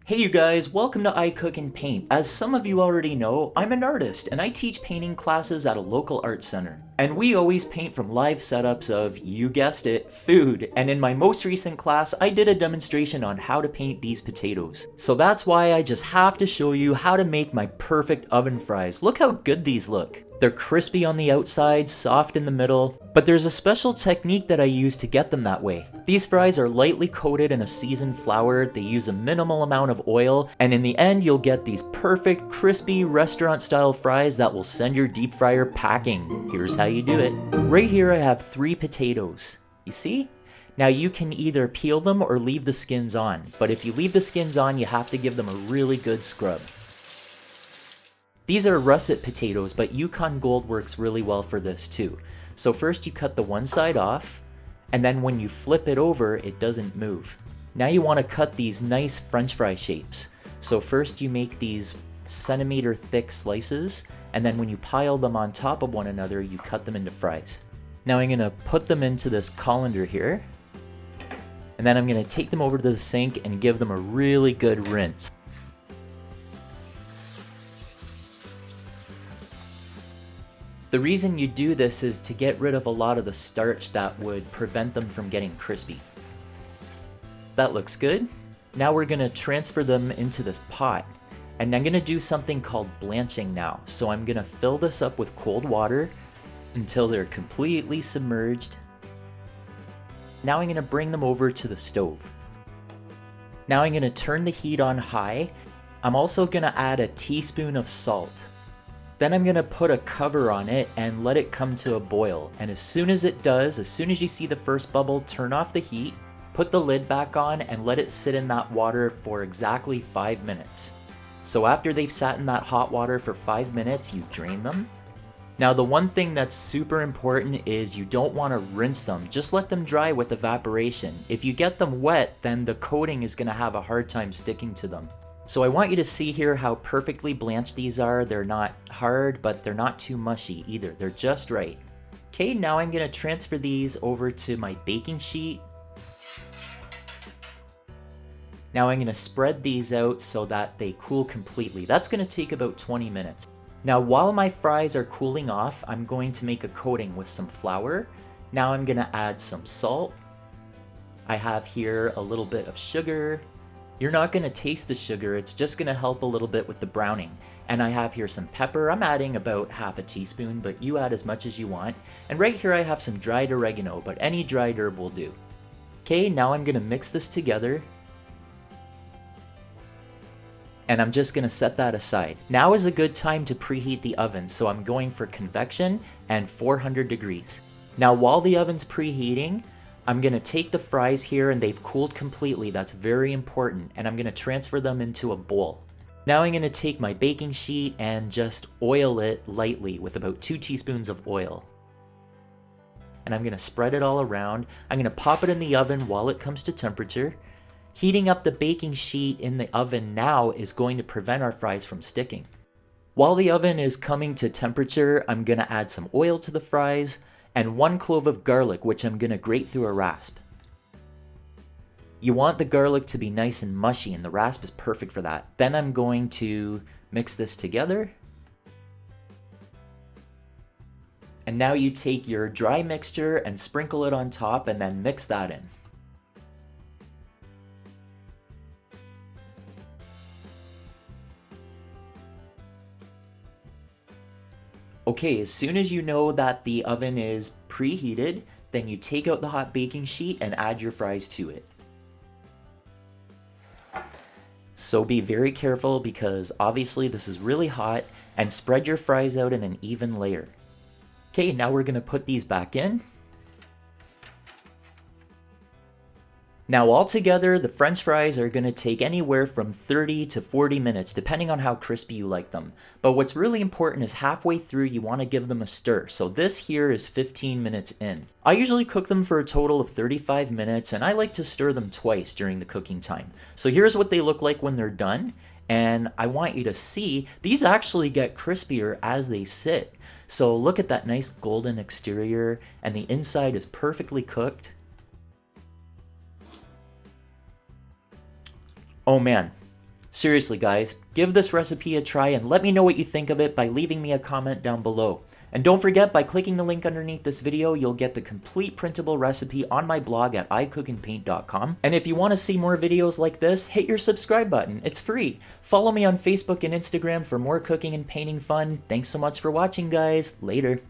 Hey you guys, welcome to I Cook and Paint. As some of you already know, I'm an artist and I teach painting classes at a local art center. And we always paint from live setups of, you guessed it, food. And in my most recent class, I did a demonstration on how to paint these potatoes. So that's why I just have to show you how to make my perfect oven fries. Look how good these look. They're crispy on the outside, soft in the middle, but there's a special technique that I use to get them that way. These fries are lightly coated in a seasoned flour, they use a minimal amount of oil, and in the end you'll get these perfect, crispy, restaurant-style fries that will send your deep fryer packing. Here's how you do it. Right here I have 3 potatoes. You see? Now you can either peel them or leave the skins on, but if you leave the skins on, you have to give them a really good scrub. These are russet potatoes, but Yukon Gold works really well for this too. So first you cut the one side off, and then when you flip it over, it doesn't move. Now you want to cut these nice French fry shapes. So first you make these centimeter thick slices, and then when you pile them on top of one another, you cut them into fries. Now I'm going to put them into this colander here, and then I'm going to take them over to the sink and give them a really good rinse. The reason you do this is to get rid of a lot of the starch that would prevent them from getting crispy. That looks good. Now we're going to transfer them into this pot. And I'm going to do something called blanching now. So I'm going to fill this up with cold water until they're completely submerged. Now I'm going to bring them over to the stove. Now I'm going to turn the heat on high. I'm also going to add a teaspoon of salt. Then I'm going to put a cover on it and let it come to a boil. And as soon as it does, as soon as you see the first bubble, turn off the heat, put the lid back on, and let it sit in that water for exactly 5 minutes. So after they've sat in that hot water for 5 minutes, you drain them. Now the one thing that's super important is you don't want to rinse them. Just let them dry with evaporation. If you get them wet, then the coating is going to have a hard time sticking to them. So I want you to see here how perfectly blanched these are. They're not hard, but they're not too mushy either. They're just right. Okay, now I'm going to transfer these over to my baking sheet. Now I'm going to spread these out so that they cool completely. That's going to take about 20 minutes. Now while my fries are cooling off, I'm going to make a coating with some flour. Now I'm going to add some salt. I have here a little bit of sugar. You're not going to taste the sugar, it's just going to help a little bit with the browning. And I have here some pepper. I'm adding about half a teaspoon, but you add as much as you want. And right here I have some dried oregano, but any dried herb will do. Okay, now I'm going to mix this together. And I'm just going to set that aside. Now is a good time to preheat the oven, so I'm going for convection and 400 degrees. Now while the oven's preheating, I'm going to take the fries here and they've cooled completely. That's very important. And I'm going to transfer them into a bowl. Now I'm going to take my baking sheet and just oil it lightly with about 2 teaspoons of oil. And I'm going to spread it all around. I'm going to pop it in the oven while it comes to temperature. Heating up the baking sheet in the oven now is going to prevent our fries from sticking. While the oven is coming to temperature, I'm going to add some oil to the fries and 1 clove of garlic, which I'm going to grate through a rasp. You want the garlic to be nice and mushy, and the rasp is perfect for that. Then I'm going to mix this together. And now you take your dry mixture and sprinkle it on top and then mix that in. Okay, as soon as you know that the oven is preheated, then you take out the hot baking sheet and add your fries to it. So be very careful because obviously this is really hot, and spread your fries out in an even layer. Okay, now we're going to put these back in. Now altogether, the French fries are going to take anywhere from 30 to 40 minutes, depending on how crispy you like them. But what's really important is halfway through you want to give them a stir. So this here is 15 minutes in. I usually cook them for a total of 35 minutes, and I like to stir them twice during the cooking time. So here's what they look like when they're done. And I want you to see, these actually get crispier as they sit. So look at that nice golden exterior, and the inside is perfectly cooked. Oh man, Seriously guys, give this recipe a try and let me know what you think of it by leaving me a comment down below. And don't forget, by clicking the link underneath this video, you'll get the complete printable recipe on my blog at icookandpaint.com. And if you want to see more videos like this, hit your subscribe button. It's free. Follow me on Facebook and Instagram for more cooking and painting fun. Thanks so much for watching, guys. Later.